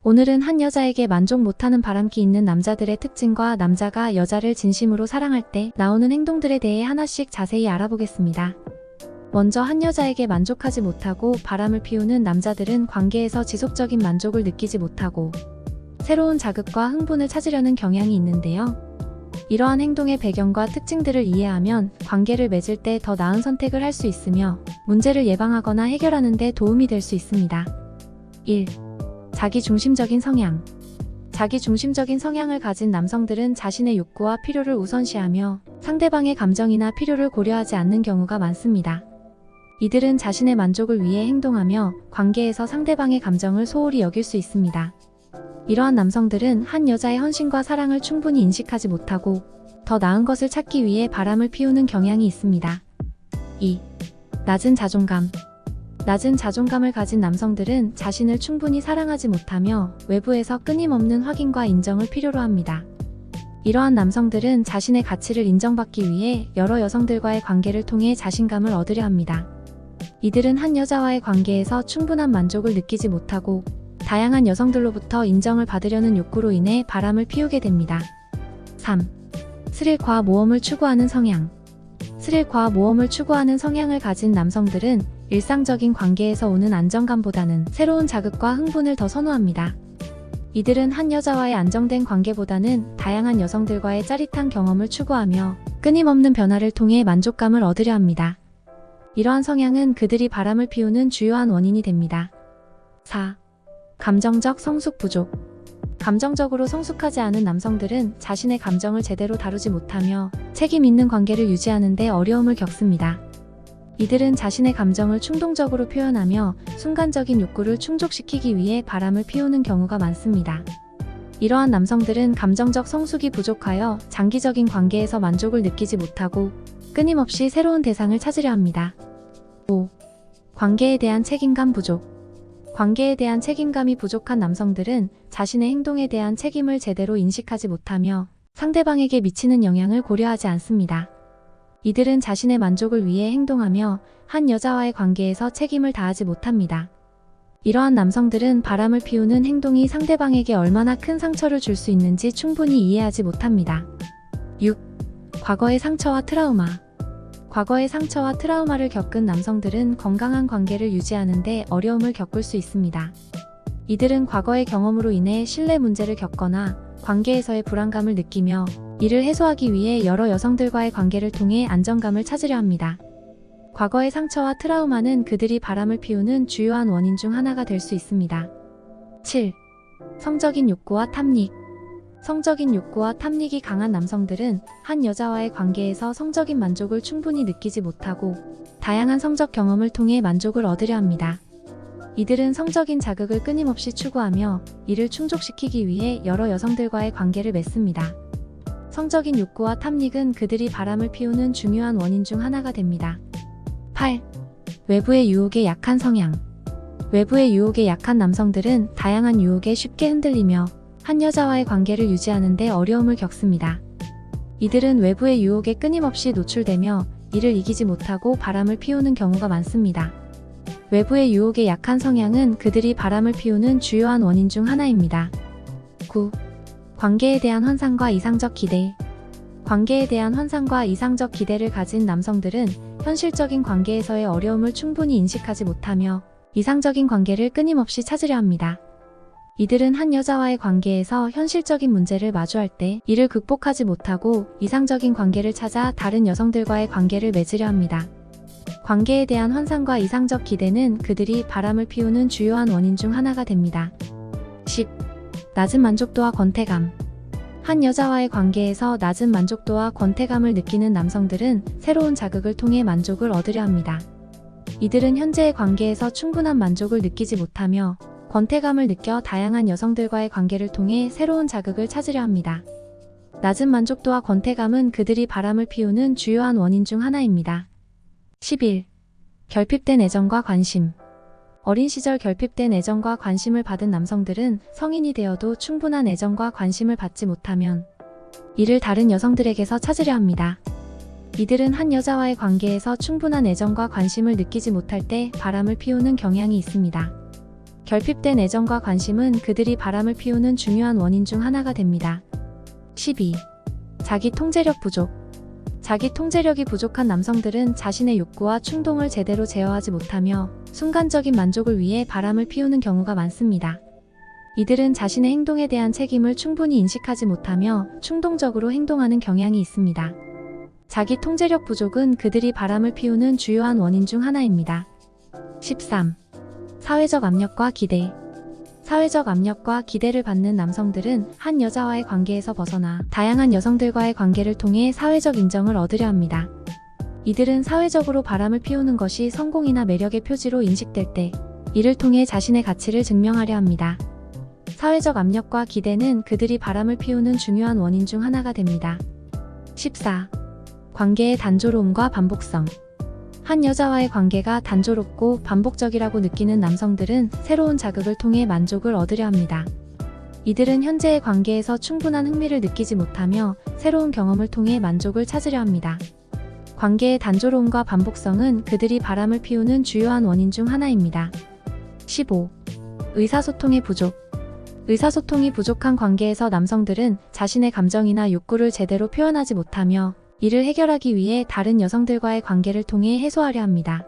오늘은 한 여자에게 만족 못하는 바람기 있는 남자들의 특징과 남자가 여자를 진심으로 사랑할 때 나오는 행동들에 대해 하나씩 자세히 알아보겠습니다. 먼저 한 여자에게 만족하지 못하고 바람을 피우는 남자들은 관계에서 지속적인 만족을 느끼지 못하고 새로운 자극과 흥분을 찾으려는 경향이 있는데요. 이러한 행동의 배경과 특징들을 이해하면 관계를 맺을 때 더 나은 선택을 할 수 있으며 문제를 예방하거나 해결하는 데 도움이 될 수 있습니다. 1. 자기중심적인 성향. 자기중심적인 성향을 가진 남성들은 자신의 욕구와 필요를 우선시하며 상대방의 감정이나 필요를 고려하지 않는 경우가 많습니다. 이들은 자신의 만족을 위해 행동하며 관계에서 상대방의 감정을 소홀히 여길 수 있습니다. 이러한 남성들은 한 여자의 헌신과 사랑을 충분히 인식하지 못하고 더 나은 것을 찾기 위해 바람을 피우는 경향이 있습니다. 2. 낮은 자존감. 낮은 자존감을 가진 남성들은 자신을 충분히 사랑하지 못하며 외부에서 끊임없는 확인과 인정을 필요로 합니다. 이러한 남성들은 자신의 가치를 인정받기 위해 여러 여성들과의 관계를 통해 자신감을 얻으려 합니다. 이들은 한 여자와의 관계에서 충분한 만족을 느끼지 못하고 다양한 여성들로부터 인정을 받으려는 욕구로 인해 바람을 피우게 됩니다. 3. 스릴과 모험을 추구하는 성향. 스릴과 모험을 추구하는 성향을 가진 남성들은 일상적인 관계에서 오는 안정감보다는 새로운 자극과 흥분을 더 선호합니다. 이들은 한 여자와의 안정된 관계보다는 다양한 여성들과의 짜릿한 경험을 추구하며 끊임없는 변화를 통해 만족감을 얻으려 합니다. 이러한 성향은 그들이 바람을 피우는 주요한 원인이 됩니다. 4. 감정적 성숙 부족. 감정적으로 성숙하지 않은 남성들은 자신의 감정을 제대로 다루지 못하며 책임 있는 관계를 유지하는 데 어려움을 겪습니다. 이들은 자신의 감정을 충동적으로 표현하며 순간적인 욕구를 충족시키기 위해 바람을 피우는 경우가 많습니다. 이러한 남성들은 감정적 성숙이 부족하여 장기적인 관계에서 만족을 느끼지 못하고 끊임없이 새로운 대상을 찾으려 합니다. 5. 관계에 대한 책임감 부족. 관계에 대한 책임감이 부족한 남성들은 자신의 행동에 대한 책임을 제대로 인식하지 못하며 상대방에게 미치는 영향을 고려하지 않습니다. 이들은 자신의 만족을 위해 행동하며 한 여자와의 관계에서 책임을 다하지 못합니다. 이러한 남성들은 바람을 피우는 행동이 상대방에게 얼마나 큰 상처를 줄 수 있는지 충분히 이해하지 못합니다. 6. 과거의 상처와 트라우마. 과거의 상처와 트라우마를 겪은 남성들은 건강한 관계를 유지하는 데 어려움을 겪을 수 있습니다. 이들은 과거의 경험으로 인해 신뢰 문제를 겪거나 관계에서의 불안감을 느끼며 이를 해소하기 위해 여러 여성들과의 관계를 통해 안정감을 찾으려 합니다. 과거의 상처와 트라우마는 그들이 바람을 피우는 주요한 원인 중 하나가 될 수 있습니다. 7. 성적인 욕구와 탐닉. 성적인 욕구와 탐닉이 강한 남성들은 한 여자와의 관계에서 성적인 만족을 충분히 느끼지 못하고 다양한 성적 경험을 통해 만족을 얻으려 합니다. 이들은 성적인 자극을 끊임없이 추구하며 이를 충족시키기 위해 여러 여성들과의 관계를 맺습니다. 성적인 욕구와 탐닉은 그들이 바람을 피우는 중요한 원인 중 하나가 됩니다. 8. 외부의 유혹에 약한 성향. 외부의 유혹에 약한 남성들은 다양한 유혹에 쉽게 흔들리며 한 여자와의 관계를 유지하는 데 어려움을 겪습니다. 이들은 외부의 유혹에 끊임없이 노출되며 이를 이기지 못하고 바람을 피우는 경우가 많습니다. 외부의 유혹에 약한 성향은 그들이 바람을 피우는 주요한 원인 중 하나입니다. 9. 관계에 대한 환상과 이상적 기대. 관계에 대한 환상과 이상적 기대를 가진 남성들은 현실적인 관계에서의 어려움을 충분히 인식하지 못하며 이상적인 관계를 끊임없이 찾으려 합니다. 이들은 한 여자와의 관계에서 현실적인 문제를 마주할 때 이를 극복하지 못하고 이상적인 관계를 찾아 다른 여성들과의 관계를 맺으려 합니다. 관계에 대한 환상과 이상적 기대는 그들이 바람을 피우는 주요한 원인 중 하나가 됩니다. 10. 낮은 만족도와 권태감. 한 여자와의 관계에서 낮은 만족도와 권태감을 느끼는 남성들은 새로운 자극을 통해 만족을 얻으려 합니다. 이들은 현재의 관계에서 충분한 만족을 느끼지 못하며 권태감을 느껴 다양한 여성들과의 관계를 통해 새로운 자극을 찾으려 합니다. 낮은 만족도와 권태감은 그들이 바람을 피우는 주요한 원인 중 하나입니다. 11. 결핍된 애정과 관심. 어린 시절 결핍된 애정과 관심을 받은 남성들은 성인이 되어도 충분한 애정과 관심을 받지 못하면 이를 다른 여성들에게서 찾으려 합니다. 이들은 한 여자와의 관계에서 충분한 애정과 관심을 느끼지 못할 때 바람을 피우는 경향이 있습니다. 결핍된 애정과 관심은 그들이 바람을 피우는 중요한 원인 중 하나가 됩니다. 12. 자기 통제력 부족. 자기 통제력이 부족한 남성들은 자신의 욕구와 충동을 제대로 제어하지 못하며 순간적인 만족을 위해 바람을 피우는 경우가 많습니다. 이들은 자신의 행동에 대한 책임을 충분히 인식하지 못하며 충동적으로 행동하는 경향이 있습니다. 자기 통제력 부족은 그들이 바람을 피우는 주요한 원인 중 하나입니다. 13. 사회적 압력과 기대. 사회적 압력과 기대를 받는 남성들은 한 여자와의 관계에서 벗어나 다양한 여성들과의 관계를 통해 사회적 인정을 얻으려 합니다. 이들은 사회적으로 바람을 피우는 것이 성공이나 매력의 표지로 인식될 때 이를 통해 자신의 가치를 증명하려 합니다. 사회적 압력과 기대는 그들이 바람을 피우는 중요한 원인 중 하나가 됩니다. 14. 관계의 단조로움과 반복성. 한 여자와의 관계가 단조롭고 반복적이라고 느끼는 남성들은 새로운 자극을 통해 만족을 얻으려 합니다. 이들은 현재의 관계에서 충분한 흥미를 느끼지 못하며 새로운 경험을 통해 만족을 찾으려 합니다. 관계의 단조로움과 반복성은 그들이 바람을 피우는 주요한 원인 중 하나입니다. 15. 의사소통의 부족. 의사소통이 부족한 관계에서 남성들은 자신의 감정이나 욕구를 제대로 표현하지 못하며 이를 해결하기 위해 다른 여성들과의 관계를 통해 해소하려 합니다.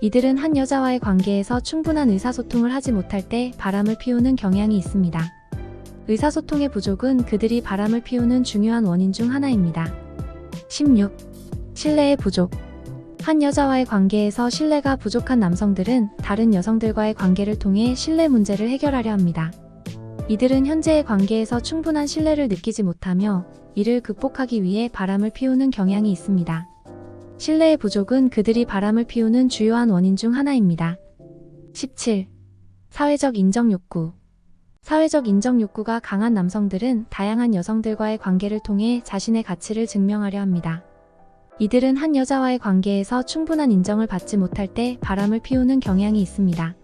이들은 한 여자와의 관계에서 충분한 의사소통을 하지 못할 때 바람을 피우는 경향이 있습니다. 의사소통의 부족은 그들이 바람을 피우는 중요한 원인 중 하나입니다. 16. 신뢰의 부족. 한 여자와의 관계에서 신뢰가 부족한 남성들은 다른 여성들과의 관계를 통해 신뢰 문제를 해결하려 합니다. 이들은 현재의 관계에서 충분한 신뢰를 느끼지 못하며 이를 극복하기 위해 바람을 피우는 경향이 있습니다. 신뢰의 부족은 그들이 바람을 피우는 주요한 원인 중 하나입니다. 17. 사회적 인정 욕구. 사회적 인정 욕구가 강한 남성들은 다양한 여성들과의 관계를 통해 자신의 가치를 증명하려 합니다. 이들은 한 여자와의 관계에서 충분한 인정을 받지 못할 때 바람을 피우는 경향이 있습니다.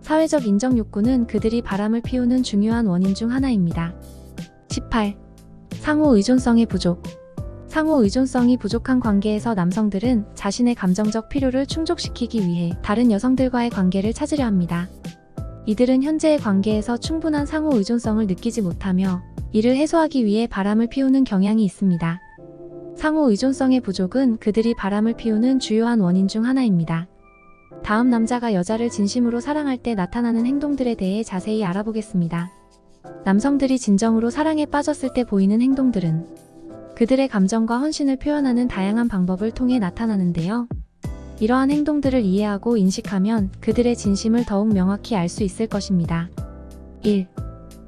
사회적 인정 욕구는 그들이 바람을 피우는 중요한 원인 중 하나입니다. 18. 상호 의존성의 부족. 상호 의존성이 부족한 관계에서 남성들은 자신의 감정적 필요를 충족시키기 위해 다른 여성들과의 관계를 찾으려 합니다. 이들은 현재의 관계에서 충분한 상호 의존성을 느끼지 못하며 이를 해소하기 위해 바람을 피우는 경향이 있습니다. 상호 의존성의 부족은 그들이 바람을 피우는 주요한 원인 중 하나입니다. 다음 남자가 여자를 진심으로 사랑할 때 나타나는 행동들에 대해 자세히 알아보겠습니다. 남성들이 진정으로 사랑에 빠졌을 때 보이는 행동들은 그들의 감정과 헌신을 표현하는 다양한 방법을 통해 나타나는데요. 이러한 행동들을 이해하고 인식하면 그들의 진심을 더욱 명확히 알 수 있을 것입니다. 1.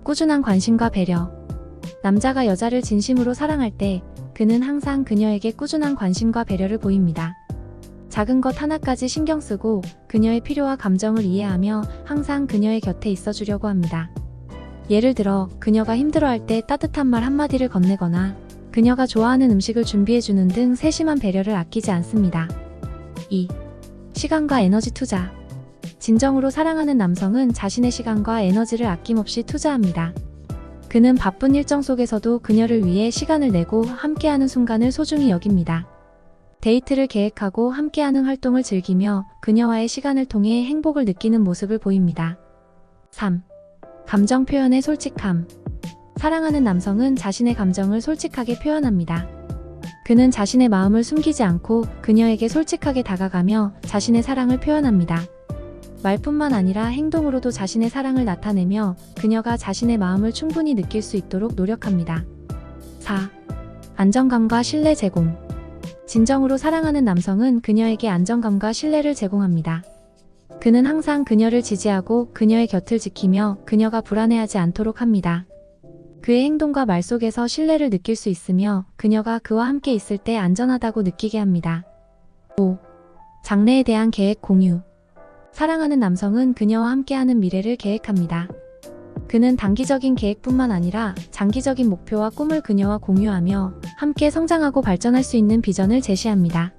꾸준한 관심과 배려. 남자가 여자를 진심으로 사랑할 때 그는 항상 그녀에게 꾸준한 관심과 배려를 보입니다. 작은 것 하나까지 신경 쓰고 그녀의 필요와 감정을 이해하며 항상 그녀의 곁에 있어주려고 합니다. 예를 들어 그녀가 힘들어할 때 따뜻한 말 한마디를 건네거나 그녀가 좋아하는 음식을 준비해주는 등 세심한 배려를 아끼지 않습니다. 2. 시간과 에너지 투자. 진정으로 사랑하는 남성은 자신의 시간과 에너지를 아낌없이 투자합니다. 그는 바쁜 일정 속에서도 그녀를 위해 시간을 내고 함께하는 순간을 소중히 여깁니다. 데이트를 계획하고 함께하는 활동을 즐기며 그녀와의 시간을 통해 행복을 느끼는 모습을 보입니다. 3. 감정 표현의 솔직함. 사랑하는 남성은 자신의 감정을 솔직하게 표현합니다. 그는 자신의 마음을 숨기지 않고 그녀에게 솔직하게 다가가며 자신의 사랑을 표현합니다. 말뿐만 아니라 행동으로도 자신의 사랑을 나타내며 그녀가 자신의 마음을 충분히 느낄 수 있도록 노력합니다. 4. 안정감과 신뢰 제공. 진정으로 사랑하는 남성은 그녀에게 안정감과 신뢰를 제공합니다. 그는 항상 그녀를 지지하고 그녀의 곁을 지키며 그녀가 불안해하지 않도록 합니다. 그의 행동과 말 속에서 신뢰를 느낄 수 있으며 그녀가 그와 함께 있을 때 안전하다고 느끼게 합니다. 5. 장래에 대한 계획 공유. 사랑하는 남성은 그녀와 함께하는 미래를 계획합니다. 그는 단기적인 계획뿐만 아니라 장기적인 목표와 꿈을 그녀와 공유하며 함께 성장하고 발전할 수 있는 비전을 제시합니다.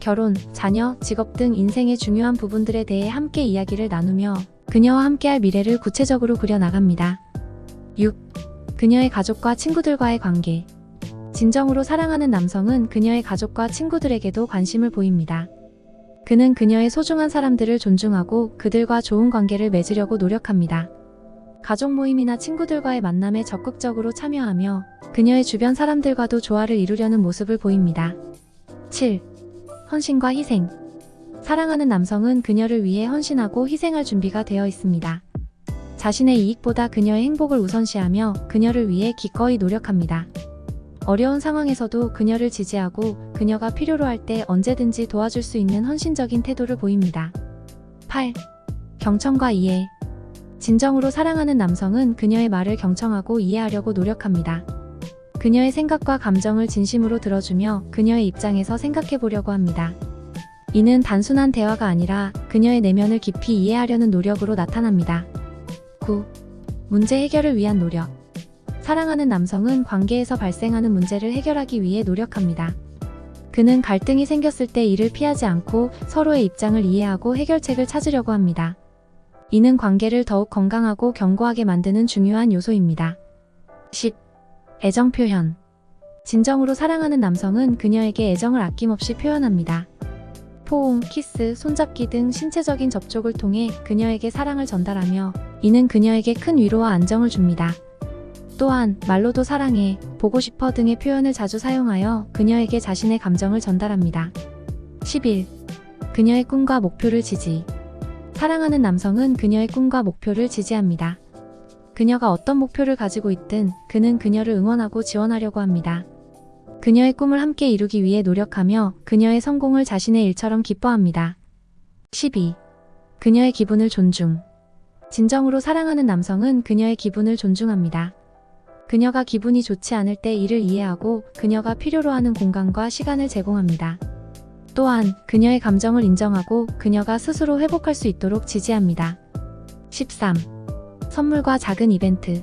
결혼, 자녀, 직업 등 인생의 중요한 부분들에 대해 함께 이야기를 나누며 그녀와 함께할 미래를 구체적으로 그려나갑니다. 6. 그녀의 가족과 친구들과의 관계. 진정으로 사랑하는 남성은 그녀의 가족과 친구들에게도 관심을 보입니다. 그는 그녀의 소중한 사람들을 존중하고 그들과 좋은 관계를 맺으려고 노력합니다. 가족 모임이나 친구들과의 만남에 적극적으로 참여하며 그녀의 주변 사람들과도 조화를 이루려는 모습을 보입니다. 7. 헌신과 희생. 사랑하는 남성은 그녀를 위해 헌신하고 희생할 준비가 되어 있습니다. 자신의 이익보다 그녀의 행복을 우선시하며 그녀를 위해 기꺼이 노력합니다. 어려운 상황에서도 그녀를 지지하고 그녀가 필요로 할 때 언제든지 도와줄 수 있는 헌신적인 태도를 보입니다. 8. 경청과 이해. 진정으로 사랑하는 남성은 그녀의 말을 경청하고 이해하려고 노력합니다. 그녀의 생각과 감정을 진심으로 들어주며 그녀의 입장에서 생각해 보려고 합니다. 이는 단순한 대화가 아니라 그녀의 내면을 깊이 이해하려는 노력으로 나타납니다. 9. 문제 해결을 위한 노력. 사랑하는 남성은 관계에서 발생하는 문제를 해결하기 위해 노력합니다. 그는 갈등이 생겼을 때 이를 피하지 않고 서로의 입장을 이해하고 해결책을 찾으려고 합니다. 이는 관계를 더욱 건강하고 견고하게 만드는 중요한 요소입니다. 10. 애정 표현. 진정으로 사랑하는 남성은 그녀에게 애정을 아낌없이 표현합니다. 포옹, 키스, 손잡기 등 신체적인 접촉을 통해 그녀에게 사랑을 전달하며 이는 그녀에게 큰 위로와 안정을 줍니다. 또한 말로도 사랑해, 보고 싶어 등의 표현을 자주 사용하여 그녀에게 자신의 감정을 전달합니다. 11. 그녀의 꿈과 목표를 지지. 사랑하는 남성은 그녀의 꿈과 목표를 지지합니다. 그녀가 어떤 목표를 가지고 있든 그는 그녀를 응원하고 지원하려고 합니다. 그녀의 꿈을 함께 이루기 위해 노력하며 그녀의 성공을 자신의 일처럼 기뻐합니다. 12. 그녀의 기분을 존중. 진정으로 사랑하는 남성은 그녀의 기분을 존중합니다. 그녀가 기분이 좋지 않을 때 이를 이해하고 그녀가 필요로 하는 공간과 시간을 제공합니다. 또한 그녀의 감정을 인정하고 그녀가 스스로 회복할 수 있도록 지지합니다. 13. 선물과 작은 이벤트.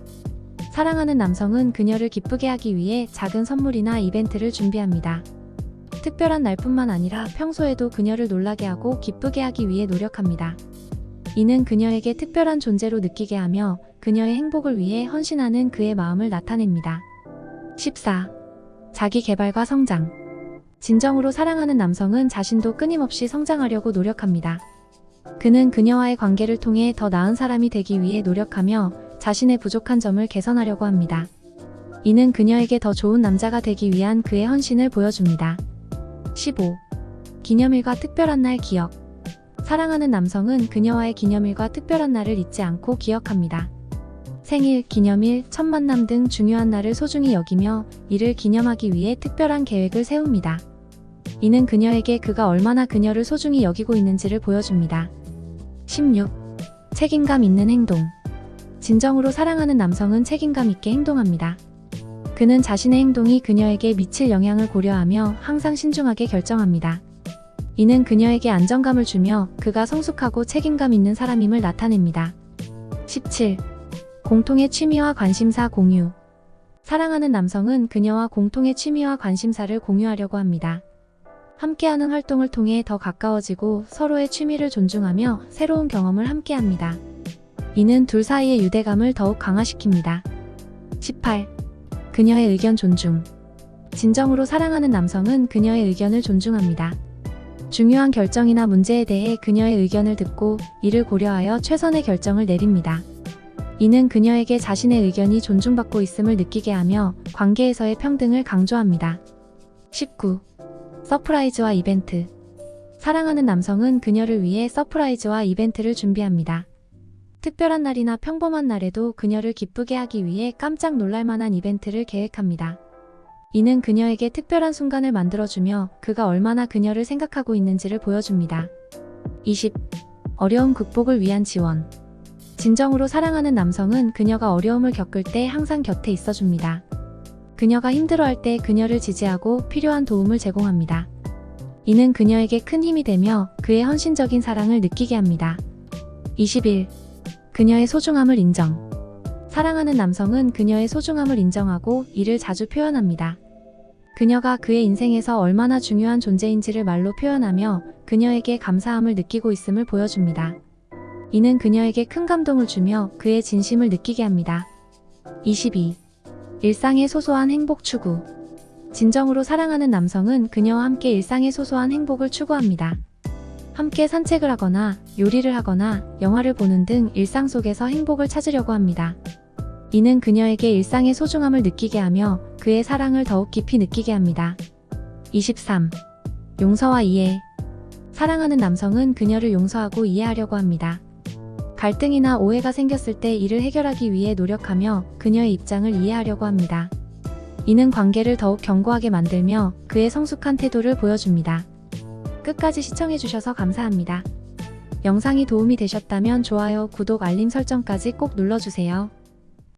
사랑하는 남성은 그녀를 기쁘게 하기 위해 작은 선물이나 이벤트를 준비합니다. 특별한 날뿐만 아니라 평소에도 그녀를 놀라게 하고 기쁘게 하기 위해 노력합니다. 이는 그녀에게 특별한 존재로 느끼게 하며 그녀의 행복을 위해 헌신하는 그의 마음을 나타냅니다. 14. 자기 개발과 성장. 진정으로 사랑하는 남성은 자신도 끊임없이 성장하려고 노력합니다. 그는 그녀와의 관계를 통해 더 나은 사람이 되기 위해 노력하며 자신의 부족한 점을 개선하려고 합니다. 이는 그녀에게 더 좋은 남자가 되기 위한 그의 헌신을 보여줍니다. 15. 기념일과 특별한 날 기억. 사랑하는 남성은 그녀와의 기념일과 특별한 날을 잊지 않고 기억합니다. 생일, 기념일, 첫 만남 등 중요한 날을 소중히 여기며 이를 기념하기 위해 특별한 계획을 세웁니다. 이는 그녀에게 그가 얼마나 그녀를 소중히 여기고 있는지를 보여줍니다. 16. 책임감 있는 행동. 진정으로 사랑하는 남성은 책임감 있게 행동합니다. 그는 자신의 행동이 그녀에게 미칠 영향을 고려하며 항상 신중하게 결정합니다. 이는 그녀에게 안정감을 주며 그가 성숙하고 책임감 있는 사람임을 나타냅니다. 17. 공통의 취미와 관심사 공유. 사랑하는 남성은 그녀와 공통의 취미와 관심사를 공유하려고 합니다. 함께하는 활동을 통해 더 가까워지고 서로의 취미를 존중하며 새로운 경험을 함께합니다. 이는 둘 사이의 유대감을 더욱 강화시킵니다. 18. 그녀의 의견 존중. 진정으로 사랑하는 남성은 그녀의 의견을 존중합니다. 중요한 결정이나 문제에 대해 그녀의 의견을 듣고 이를 고려하여 최선의 결정을 내립니다. 이는 그녀에게 자신의 의견이 존중받고 있음을 느끼게 하며 관계에서의 평등을 강조합니다. 19. 서프라이즈와 이벤트. 사랑하는 남성은 그녀를 위해 서프라이즈와 이벤트를 준비합니다. 특별한 날이나 평범한 날에도 그녀를 기쁘게 하기 위해 깜짝 놀랄 만한 이벤트를 계획합니다. 이는 그녀에게 특별한 순간을 만들어주며 그가 얼마나 그녀를 생각하고 있는지를 보여줍니다. 20. 어려움 극복을 위한 지원. 진정으로 사랑하는 남성은 그녀가 어려움을 겪을 때 항상 곁에 있어줍니다. 그녀가 힘들어할 때 그녀를 지지하고 필요한 도움을 제공합니다. 이는 그녀에게 큰 힘이 되며 그의 헌신적인 사랑을 느끼게 합니다. 21. 그녀의 소중함을 인정. 사랑하는 남성은 그녀의 소중함을 인정하고 이를 자주 표현합니다. 그녀가 그의 인생에서 얼마나 중요한 존재인지를 말로 표현하며 그녀에게 감사함을 느끼고 있음을 보여줍니다. 이는 그녀에게 큰 감동을 주며 그의 진심을 느끼게 합니다. 22. 일상의 소소한 행복 추구. 진정으로 사랑하는 남성은 그녀와 함께 일상의 소소한 행복을 추구합니다. 함께 산책을 하거나 요리를 하거나 영화를 보는 등 일상 속에서 행복을 찾으려고 합니다. 이는 그녀에게 일상의 소중함을 느끼게 하며 그의 사랑을 더욱 깊이 느끼게 합니다. 23. 용서와 이해. 사랑하는 남성은 그녀를 용서하고 이해하려고 합니다. 갈등이나 오해가 생겼을 때 이를 해결하기 위해 노력하며 그녀의 입장을 이해하려고 합니다. 이는 관계를 더욱 견고하게 만들며 그의 성숙한 태도를 보여줍니다. 끝까지 시청해주셔서 감사합니다. 영상이 도움이 되셨다면 좋아요, 구독, 알림 설정까지 꼭 눌러주세요.